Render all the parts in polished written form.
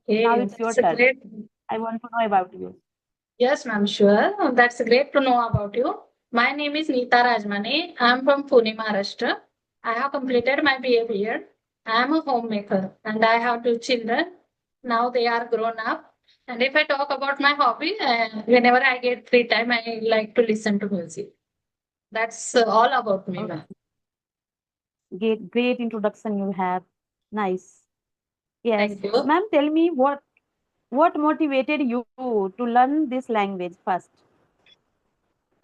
Now Okay, it's your that's a turn. great. I want to know about you. Yes, ma'am, sure. That's great to know about you. My name is Neeta Rajmani. I'm from Pune, Maharashtra. I have completed my BA here. I am a homemaker and I have two children. Now they are grown up. And if I talk about my hobby, whenever I get free time, I like to listen to music. That's all about me, ma'am. Okay. Great introduction you have. Nice. Yes. Thank you. Ma'am, tell me what motivated you to learn this language first?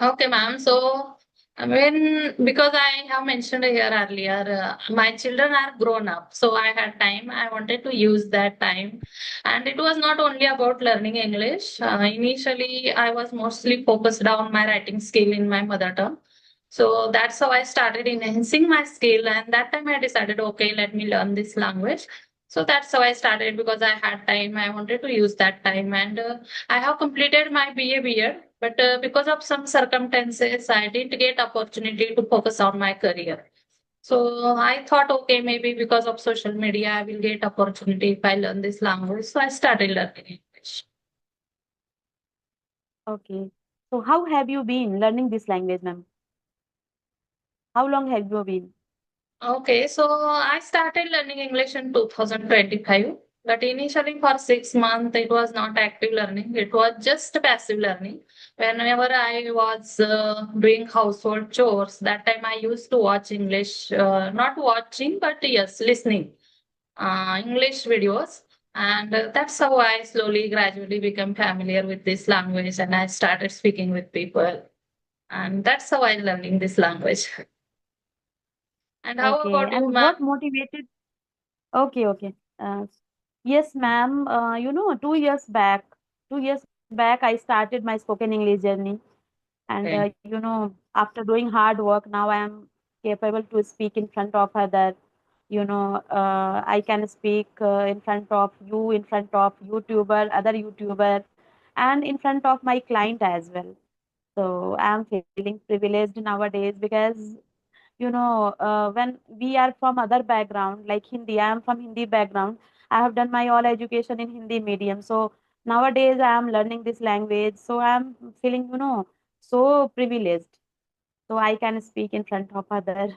Okay, ma'am. So, because I have mentioned here earlier, my children are grown up, so I had time. I wanted to use that time, and it was not only about learning English. Initially, I was mostly focused on my writing skill in my mother tongue. So that's how I started enhancing my skill, and that time I decided, okay, let me learn this language. So that's how I started because I had time. I wanted to use that time, and I have completed my BA, but because of some circumstances, I didn't get opportunity to focus on my career. So I thought, okay, maybe because of social media, I will get opportunity if I learn this language. So I started learning English. Okay. So how have you been learning this language, ma'am? How long have you been? Okay, so I started learning English in 2025, but initially for 6 months it was not active learning. It was just passive learning. Whenever I was doing household chores, that time I used to watch English, not watching, but yes, listening English videos. And that's how I slowly, gradually become familiar with this language and I started speaking with people. And that's how I learning this language. And how Okay. about you, And ma'am? what motivated? Okay, okay. Yes, ma'am. 2 years back, 2 years back, I started my spoken English journey. And Okay. after doing hard work, now I am capable to speak in front of other. I can speak in front of you, in front of YouTuber, other YouTuber, and in front of my client as well. So I am feeling privileged nowadays because when we are from other background like Hindi, I am from Hindi background. I have done my all education in Hindi medium. So nowadays I am learning this language, so I am feeling so privileged, so I can speak in front of other.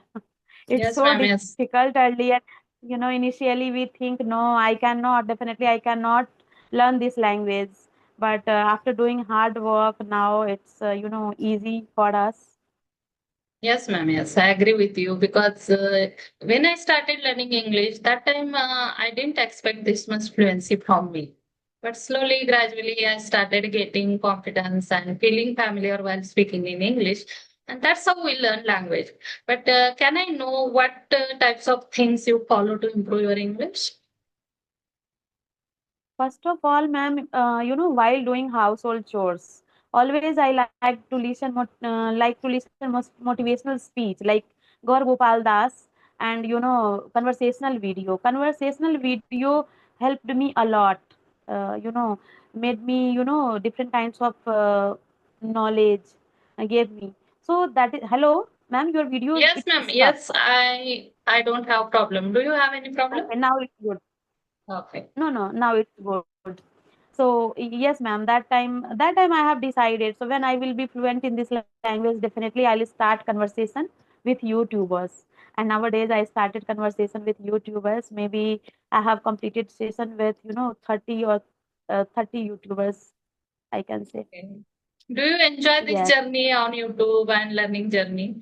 It's Yes, so ma'am. Yes. difficult earlier. Initially we think, no, I cannot, definitely I cannot learn this language. But after doing hard work, now it's easy for us. Yes, ma'am. Yes, I agree with you because when I started learning English, that time I didn't expect this much fluency from me. But slowly, gradually, I started getting confidence and feeling familiar while speaking in English. And that's how we learn language. But can I know what types of things you follow to improve your English? First of all, ma'am, while doing household chores, always I like to listen motivational speech like Gaur Gopal Das, and conversational video. Conversational video helped me a lot. Made me different kinds of knowledge. Gave me. So that is hello, ma'am. Your video Yes, it's ma'am. stuck. Yes, I don't have problem. Do you have any problem? Okay, now it's good. Okay. No, no, now it's good. So yes, ma'am. That time I have decided. So when I will be fluent in this language, definitely I'll start conversation with YouTubers. And nowadays I started conversation with YouTubers. Maybe I have completed session with 30 or 30 YouTubers, I can say. Okay. Do you enjoy this Yes. journey on YouTube and learning journey?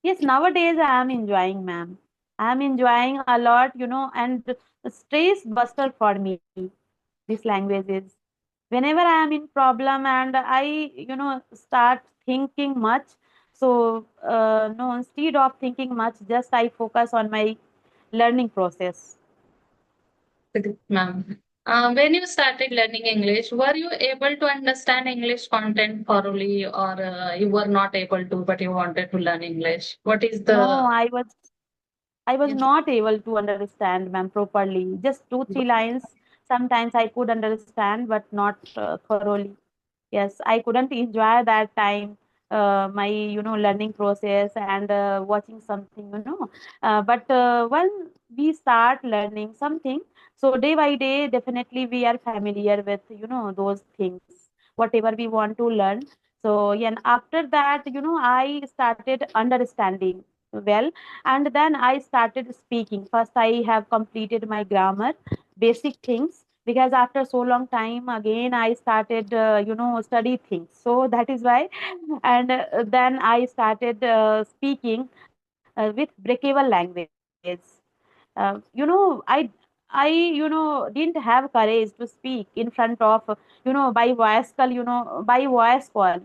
Yes, nowadays I am enjoying, ma'am. I am enjoying a lot, and a stress buster for me. This language is. Whenever I am in problem and I start thinking much, so no, instead of thinking much, just I focus on my learning process. Ma'am. When you started learning English, were you able to understand English content thoroughly, or you were not able to, but you wanted to learn English? What is No, the I was not able to understand, ma'am, properly. Just 2 3 lines sometimes I could understand, but not thoroughly. Yes, I couldn't enjoy that time, my learning process and watching something. But when we start learning something. So day by day, definitely we are familiar with, those things, whatever we want to learn. So, yeah, and after that, I started understanding well, and then I started speaking. First, I have completed my grammar, basic things, because after so long time again, I started, study things. So that is why, and then I started speaking with breakable language. I didn't have courage to speak in front of, by voice call, by voice call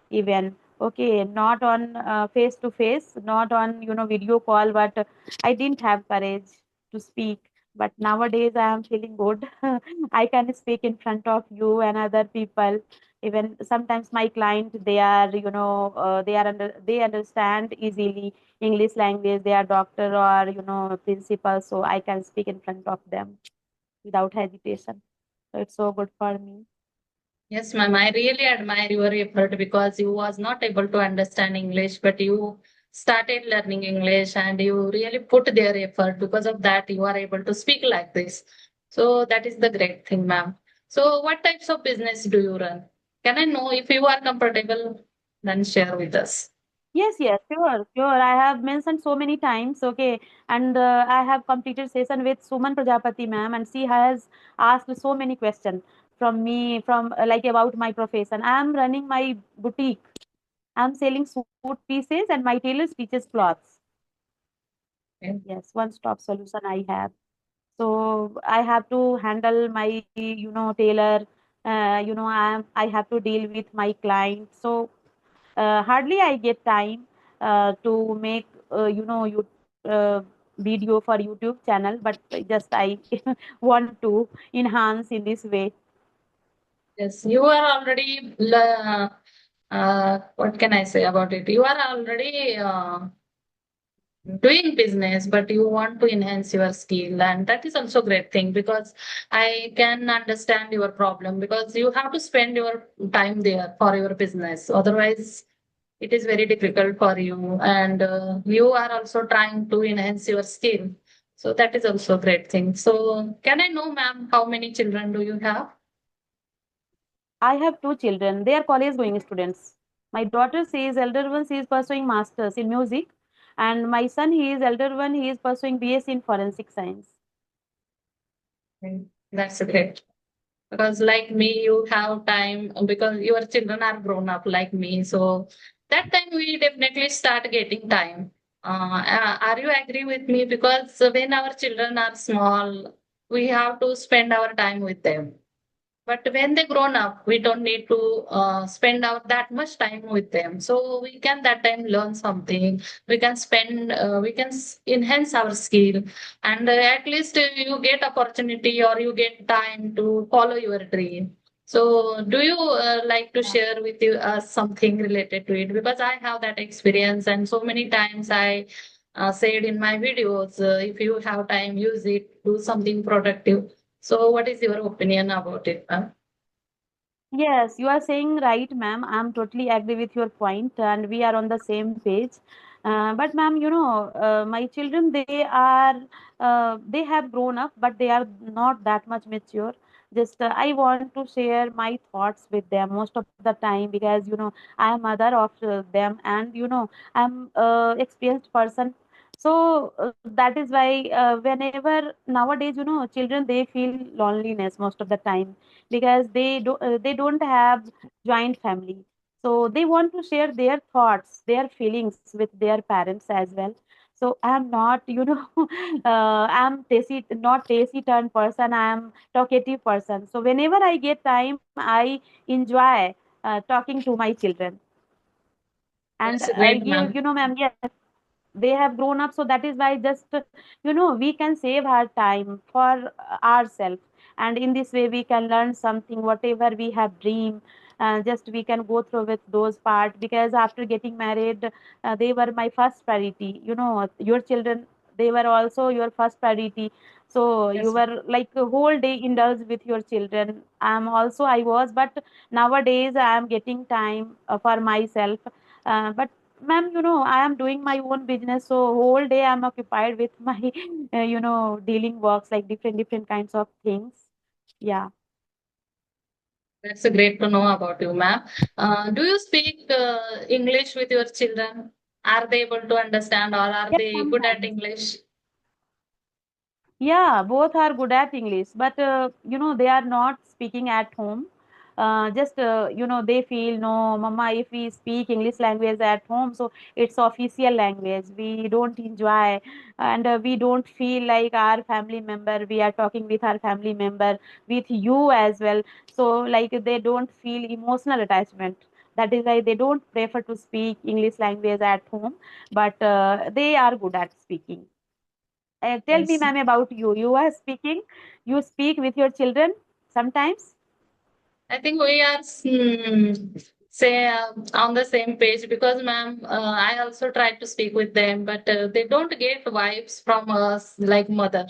even. Okay, not on face to face, not on, video call, but I didn't have courage to speak. But nowadays I am feeling good. I can speak in front of you and other people. Even sometimes my client, they are, they understand easily English language. They are doctor or, principal, so I can speak in front of them without hesitation. So it's so good for me. Yes, ma'am. I really admire your effort because you was not able to understand English, but you started learning English and you really put their effort. Because of that, you are able to speak like this. So that is the great thing, ma'am. So what types of business do you run? Can I know if you are comfortable? Then share with us. Yes, yes, sure, sure. I have mentioned so many times, okay, and I have completed session with Suman Prajapati ma'am, and she has asked so many questions from me, from like about my profession. I am running my boutique. I'm selling suit pieces, and my tailor stitches cloths. Okay. Yes, one-stop solution I have. So I have to handle my, tailor. I have to deal with my client. So hardly I get time to make you video for YouTube channel, but just I want to enhance in this way. Yes, you are already, what can I say about it? You are already doing business, but you want to enhance your skill, and that is also great thing because I can understand your problem because you have to spend your time there for your business. Otherwise, it is very difficult for you, and you are also trying to enhance your skill. So that is also a great thing. So can I know, ma'am, how many children do you have? I have two children. They are college going students. My daughter, she is elder one, she is pursuing masters in music, and my son, he is elder one, he is pursuing BSc in forensic science. Okay. That's great. Because like me, you have time because your children are grown up like me. So that time we definitely start getting time. Are you agree with me? Because when our children are small, we have to spend our time with them. But when they grown up, we don't need to spend our that much time with them. So we can that time learn something. We can spend, we can enhance our skill, and at least you get opportunity or you get time to follow your dream. So do you like to share with you something related to it? Because I have that experience, and so many times I said in my videos, if you have time, use it, do something productive. So, what is your opinion about it, ma'am? Yes, you are saying right, ma'am. I'm totally agree with your point, and we are on the same page. But, ma'am, my children, they have grown up, but they are not that much mature. Just I want to share my thoughts with them most of the time because I am mother of them, and I'm experienced person. So that is why whenever nowadays, children, they feel loneliness most of the time because they don't have joint family, so they want to share their thoughts, their feelings with their parents as well. So I'm not, I'm not taciturn person, I am talkative person. So whenever I get time, I enjoy talking to my children. And That's great, you, ma'am. ma'am, yes, they have grown up, so that is why just we can save our time for ourselves, and in this way we can learn something whatever we have dreamed. Just we can go through with those part because after getting married, they were my first priority. Your children, they were also your first priority. So you Yes, were like a whole day indulged with your children. I was, but nowadays I am getting time for myself. But Ma'am, I am doing my own business, so whole day I'm occupied with my, dealing works like different kinds of things. Yeah. That's great to know about you, ma'am. Do you speak English with your children? Are they able to understand or are Yes, they good at sometimes. English? Yeah, both are good at English, but they are not speaking at home. Just they feel no, Mama. If we speak English language at home, so it's official language. We don't enjoy, and we don't feel like our family member. We are talking with our family member, with you as well. So like they don't feel emotional attachment. That is why they don't prefer to speak English language at home, but they are good at speaking. Tell me, Yes. ma'am, about you. You are speaking. You speak with your children sometimes. I think we are say on the same page because, ma'am, I also try to speak with them, but they don't get vibes from us like mother.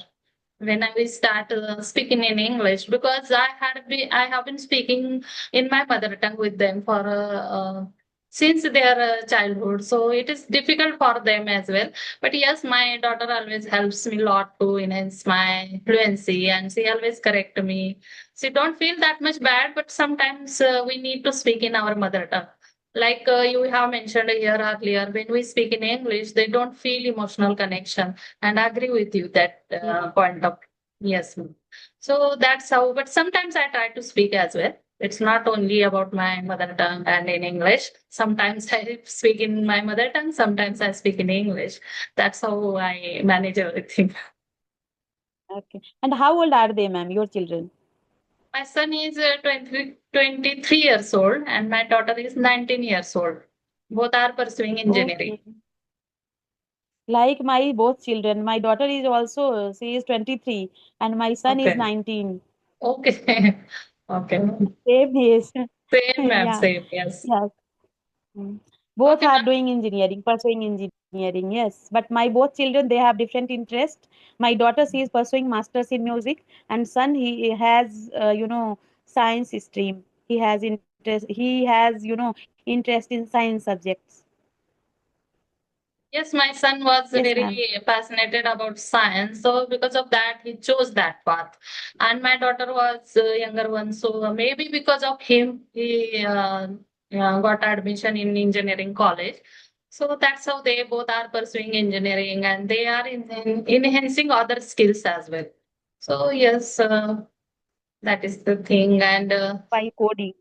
When I will start speaking in English because I have been speaking in my mother tongue with them for since their childhood, so it is difficult for them as well. But yes, my daughter always helps me a lot to enhance my fluency, and she always correct me. She don't feel that much bad, but sometimes we need to speak in our mother tongue. Like you have mentioned here earlier, when we speak in English, they don't feel emotional connection, and I agree with you that Yeah. point of yes. Ma'am. So that's how. But sometimes I try to speak as well. It's not only about my mother tongue and in English. Sometimes I speak in my mother tongue. Sometimes I speak in English. That's how I manage everything. Okay. And how old are they, ma'am? Your children? My son is 23 years old, and my daughter is 19 years old. Both are pursuing engineering. Okay. Like my both children. My daughter is also, she is 23 and my son is Okay. 19. Okay. Okay. Same age. Same, ma'am. Yeah. Same. Yes. Yes. Mm. Both Okay, are ma'am. doing engineering, pursuing engineering, yes. But my both children, they have different interest. My daughter, she is pursuing masters in music, and son, he has, science stream. He has interest. He has, interest in science subjects. Yes, my son was Yes, very ma'am. passionate about science, so because of that, he chose that path. And my daughter was younger one, so maybe because of him, he got admission in engineering college. So that's how they both are pursuing engineering, and they are enhancing other skills as well. So yes, that is the thing. And By coding,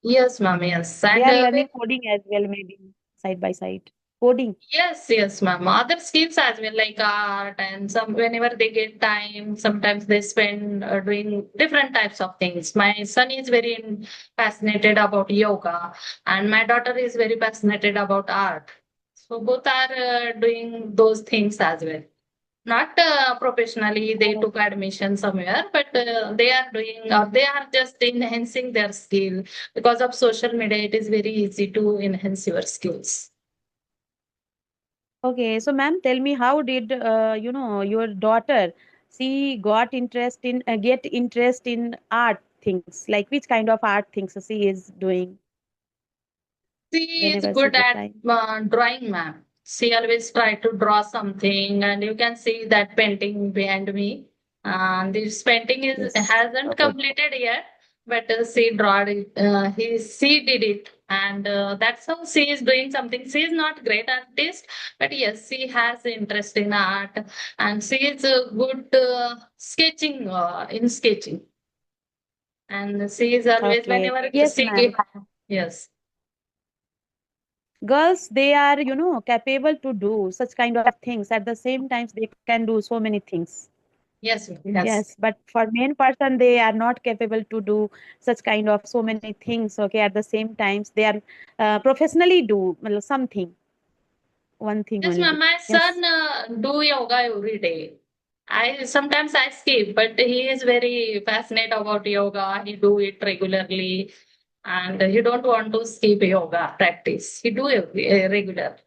yes, ma'am, yes, they and are learning coding as well, maybe side by side. Coding. yes, yes, ma'am. Other skills as well, like art and some whenever they get time, sometimes they spend doing different types of things. My son is very passionate about yoga, and my daughter is very passionate about art. So both are doing those things as well. Not professionally, they took admission somewhere, but they are doing, or they are just enhancing their skill because of social media. It is very easy to enhance your skills. Okay, so ma'am, tell me how did your daughter she got interest in get interest in art things? Like which kind of art things she is doing She is whenever she good get at time? drawing, ma'am. She always try to draw something, and you can see that painting behind me. This painting is Yes, hasn't so good. completed yet, but she drawed it. She did it, and that's how she is doing something. She is not great artist, but yes, she has interest in art, and she is good sketching in sketching, and she is always Okay, whenever yes, she ma'am. yes. Girls, they are capable to do such kind of things. At the same time, they can do so many things. Yes, yes. Yes, but for main person, they are not capable to do such kind of so many things. Okay, at the same times, they are professionally do well, something, one thing Yes, ma'am. only. My Yes. son do yoga every day. I sometimes I skip, but he is very passionate about yoga. He do it regularly, and he don't want to skip yoga practice. He do regular.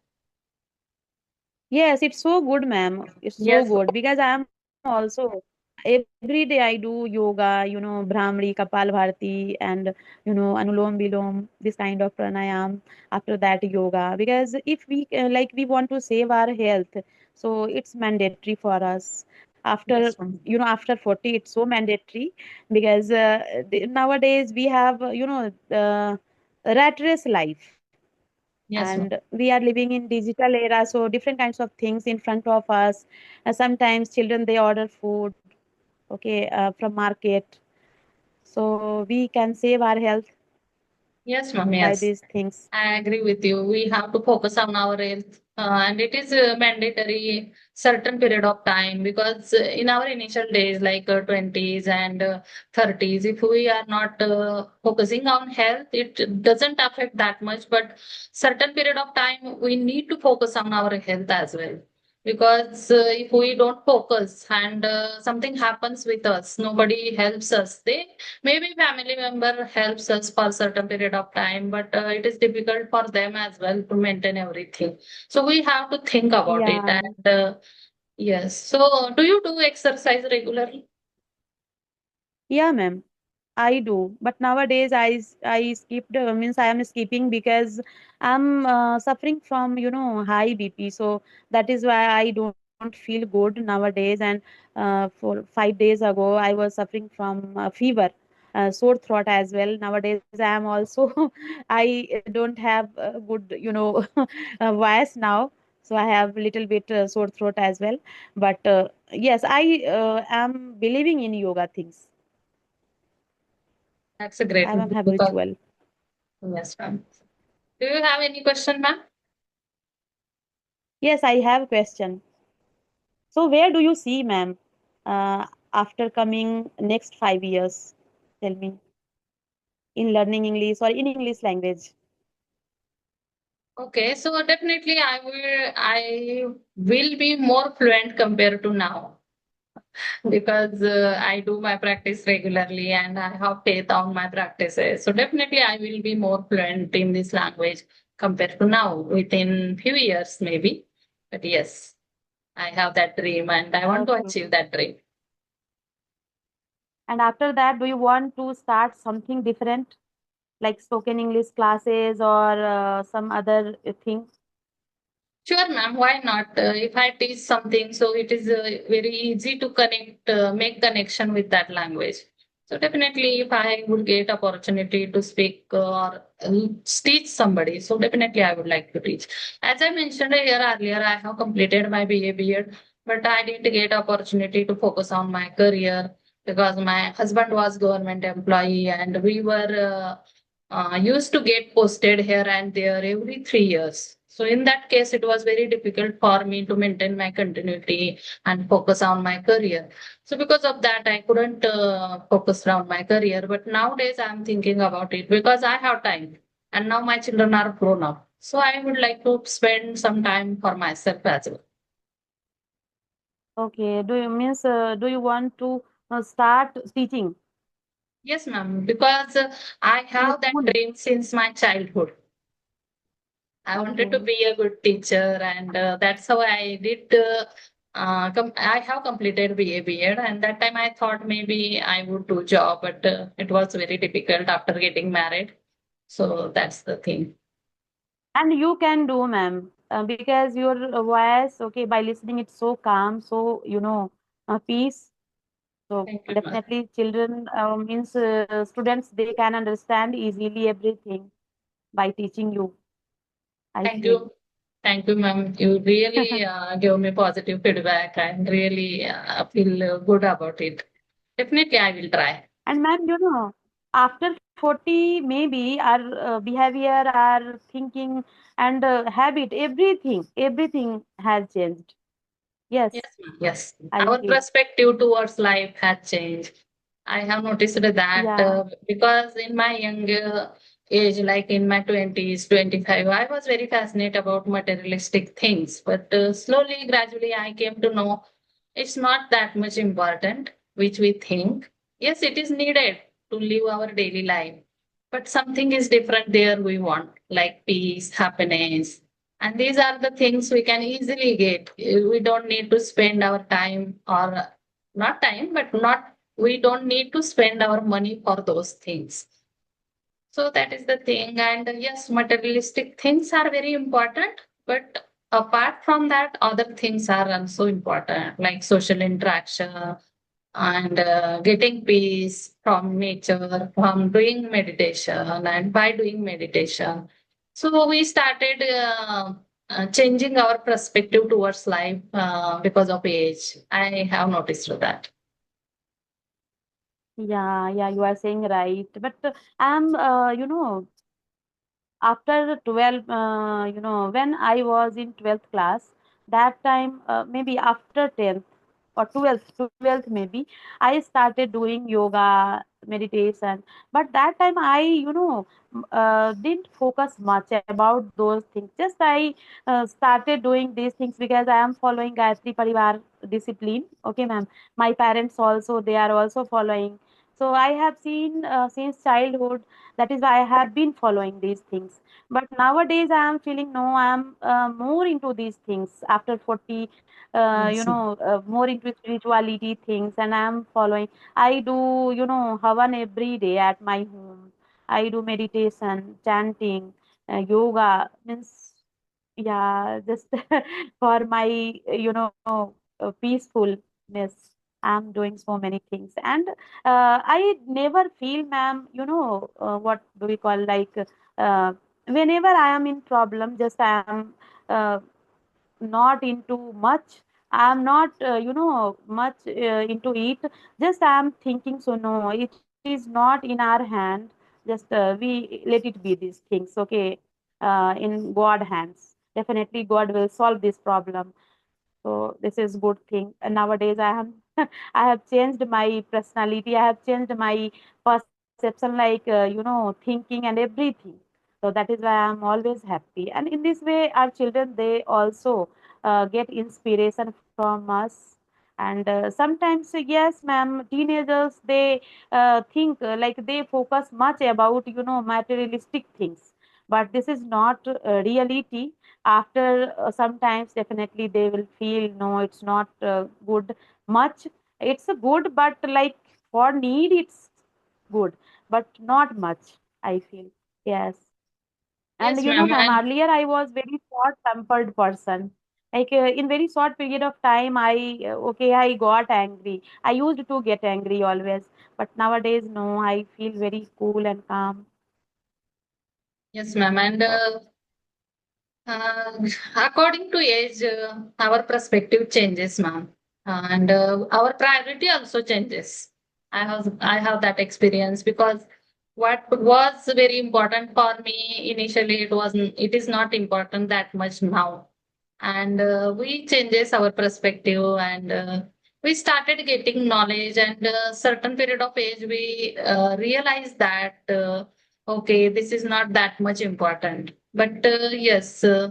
Yes, it's so good, ma'am. It's so Yes, good because I am also. every day I do yoga, Brahmari, Kapal Bharati, and Anulom Vilom, this kind of pranayam. After that, yoga. Because if we like, we want to save our health, so it's mandatory for us. After Yes, ma'am. after 40, it's so mandatory because nowadays we have rat race life, Yes, and ma'am. we are living in digital era, so different kinds of things in front of us. Sometimes children, they order food, okay, from market, so we can save our health Yes, ma'am. by Yes. these things. I agree with you. We have to focus on our health, and it is mandatory certain period of time because in our initial days, like 20s and 30s, if we are not focusing on health, it doesn't affect that much. But certain period of time, we need to focus on our health as well. Because if we don't focus and something happens with us, nobody helps us. Maybe family member helps us for a certain period of time, but it is difficult for them as well to maintain everything. So we have to think about it. Yeah. And yes, so do you do exercise regularly? Yeah, ma'am. I do, but nowadays I skipped, means I am skipping because I'm suffering from high BP, so that is why I don't feel good nowadays. And for 5 days ago, I was suffering from fever, sore throat as well. Nowadays, I am also I don't have a good voice now, so I have little bit sore throat as well. But yes, I am believing in yoga things. That's a great I'm because habitual. yes, ma'am. Do you have any question, ma'am? Yes, I have a question. So where do you see, ma'am, after coming next 5 years? Tell me, in learning English or in English language. Okay, so definitely I will be more fluent compared to now. Because I do my practice regularly and I have faith on my practices. So definitely I will be more fluent in this language compared to now within few years maybe. But yes, I have that dream and I want to Okay. achieve that dream. And after that, do you want to start something different, like spoken English classes or some other thing? Sure, ma'am. Why not? If I teach something, so it is very easy to connect, make connection with that language. So definitely, if I would get opportunity to speak or teach somebody, so definitely I would like to teach. As I mentioned here earlier, I have completed my BA BEd, but I didn't get opportunity to focus on my career because my husband was government employee and we were used to get posted here and there every 3 years. So in that case, it was very difficult for me to maintain my continuity and focus on my career. So because of that, I couldn't focus on my career. But nowadays, I'm thinking about it because I have time, and now my children are grown up. So I would like to spend some time for myself as well. Okay. Do you want to start teaching Yes, ma'am. Because I in a have that school? dream since my childhood. I wanted to Okay. be a good teacher, and that's how I did. I have completed BA BEd, and that time I thought maybe I would do job, but it was very difficult after getting married. So that's the thing. And you can do, ma'am, because your voice, okay, by listening, it's so calm, so peace. So Thank you, ma'am. definitely, children means students, they can understand easily everything by teaching you, I Thank feel. you, thank you, ma'am. You really gave me positive feedback, and really feel good about it. Definitely, I will try. And ma'am, after 40, maybe our behavior, our thinking, and habit, everything has changed. Yes, Yes, ma'am. Yes. I Our feel. perspective towards life has changed. I have noticed that Yeah. because in my younger age, like in my 20s, 25, I was very fascinated about materialistic things. But slowly, gradually, I came to know it's not that much important, which we think. Yes, it is needed to live our daily life. But something is different there we want, like peace, happiness, and these are the things we can easily get. We don't need to spend our time or not time, but not we don't need to spend our money for those things. So that is the thing. And yes, materialistic things are very important, but apart from that, other things are also important, like social interaction and getting peace from nature, from doing meditation, and by doing meditation. So we started changing our perspective towards life because of age. I have noticed that. Yeah, yeah, you are saying right. But I'm, after 12, when I was in 12th class, that time, maybe after 10th or 12th maybe, I started doing yoga, meditation. But that time I, didn't focus much about those things. Just I started doing these things because I am following Gayatri Parivar discipline. Okay, ma'am. My parents also, they are also following. So I have seen since childhood, that is why I have been following these things. But nowadays I am feeling no, I am more into these things after 40, Yes. more into spirituality things, and I am following. I do, havan every day at my home. I do meditation, chanting, yoga, means, yeah, just for my, peacefulness. I'm doing so many things. And I never feel, ma'am, what do we call, like, whenever I am in problem, just I am uh, not into much. I'm not, much into it. Just I'm thinking, so no, it is not in our hand. Just we let it be these things, okay? In God hands. Definitely, God will solve this problem. So this is good thing. And nowadays I have I have changed my personality. I have changed my perception, like, thinking and everything. So that is why I'm always happy. And in this way, our children, they also get inspiration from us. And sometimes, yes, ma'am, teenagers, they think, like, they focus much about, materialistic things. But this is not reality. After sometimes, definitely they will feel, no, it's not good much. It's a good, but like for need, it's good, but not much, I feel. Yes. And Yes, ma'am. ma'am, And earlier I was very short-tempered person. Like in very short period of time, okay, I got angry. I used to get angry always, but nowadays, no, I feel very cool and calm. yes, ma'am. And So, Uh, according to age, our perspective changes, ma'am, and our priority also changes. I have that experience because what was very important for me initially, it is not important that much now, and we changes our perspective, and we started getting knowledge, and certain period of age we realize that okay, this is not that much important, but yes, uh,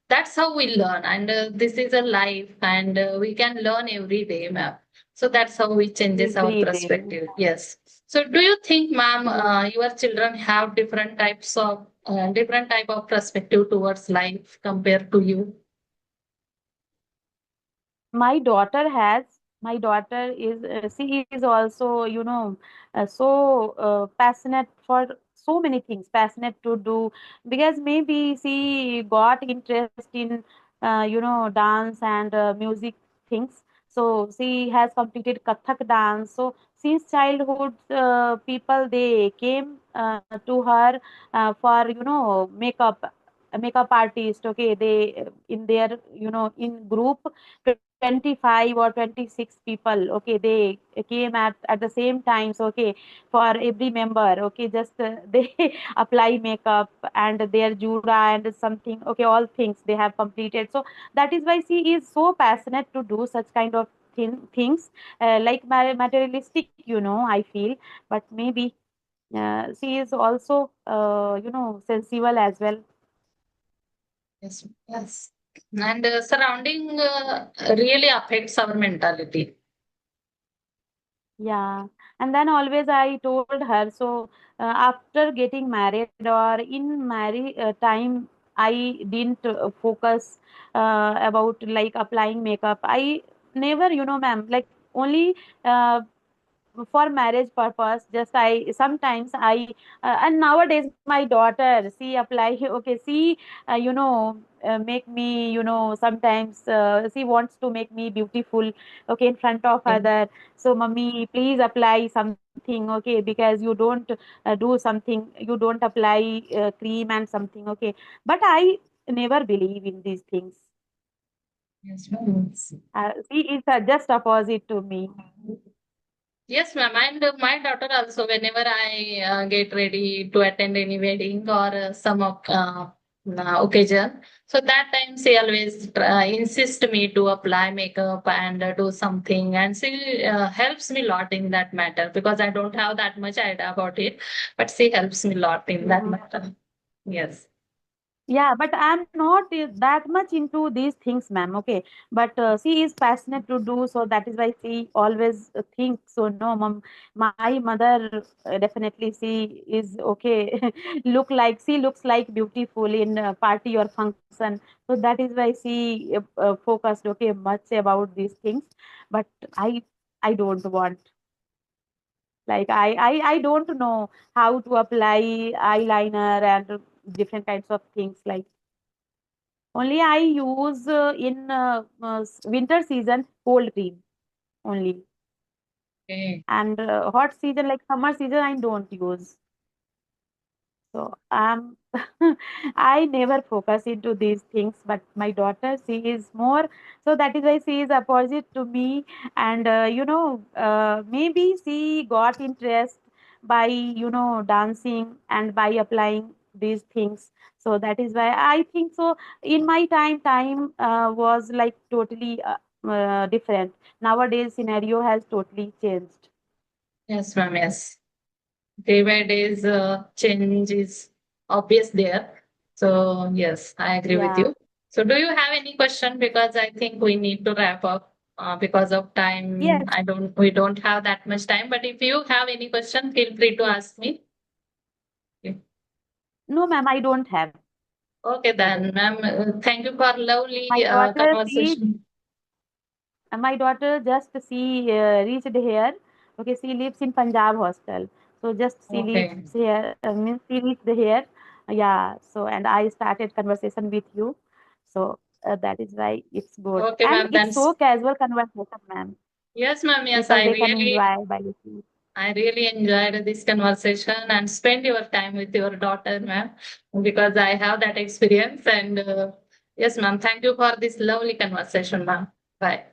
that's how we learn, and this is a life, and we can learn every day, ma'am. So that's how we changes our every day. perspective. Yes. So do you think, ma'am, Yeah. your children have different type of perspective towards life compared to you? My daughter has. My daughter is, she is also, so passionate for so many things, passionate to do, because maybe she got interest in, dance and music things. So she has completed Kathak dance. So since childhood, people, they came to her for, makeup artist. Okay, they in their, in group 25 or 26 people, okay, they came at the same times, okay, for every member, okay, just they apply makeup and their jura and something, okay, all things they have completed. So that is why she is so passionate to do such kind of things, like materialistic, I feel. But maybe she is also, sensible as well. Yes, yes. And surrounding really affects our mentality. Yeah, and then always I told her, so after getting married or in married time, I didn't focus about like applying makeup. I never, ma'am, like only uh, for marriage purpose. Just I sometimes I and nowadays my daughter, she apply okay, she make me, sometimes she wants to make me beautiful, okay, in front of Okay. other. So mommy, please apply something, okay, because you don't do something, you don't apply cream and something, okay. But I never believe in these things. Yes, ma'am. She is just opposite to me. Yes, ma'am. And my daughter also, whenever I get ready to attend any wedding or some occasion, so that time she always insist me to apply makeup and do something, and she helps me a lot in that matter because I don't have that much idea about it, but she helps me a lot in that Mhm. matter. Yes. Yeah, but I'm not that much into these things, ma'am. Okay, but she is passionate to do so. That is why she always thinks so. No, mom, my mother definitely she is okay. Look like she looks like beautiful in a party or function. So that is why she focused okay much about these things. But I I don't want, like I don't know how to apply eyeliner and different kinds of things like. Only I use in winter season cold cream only, Okay. and hot season like summer season I don't use. So I never focus into these things, but my daughter, she is more. So that is why she is opposite to me, and maybe she got interest by dancing and by applying these things. So that is why I think so. In my time was like totally different. Nowadays, scenario has totally changed. Yes, ma'am. Yes. Day by days change is obvious there. So yes, I agree with Yeah. you. So do you have any question? Because I think we need to wrap up because of time. Yes. We don't have that much time. But if you have any question, feel free to ask me. No, ma'am, I don't have Okay, today. then, ma'am. Thank you for lovely My daughter, she conversation. My daughter just she reached here. Okay, she lives in Punjab hostel. So just she lives Okay. here. Means she reached here. Yeah. So and I started conversation with you. So that is why it's good, Okay, and ma'am. it's so casual conversation, ma'am. Yes, ma'am. Yes, People they can enjoy by listening. I really enjoyed this conversation and spend your time with your daughter, ma'am, because I have that experience. And yes, ma'am, thank you for this lovely conversation, ma'am. Bye.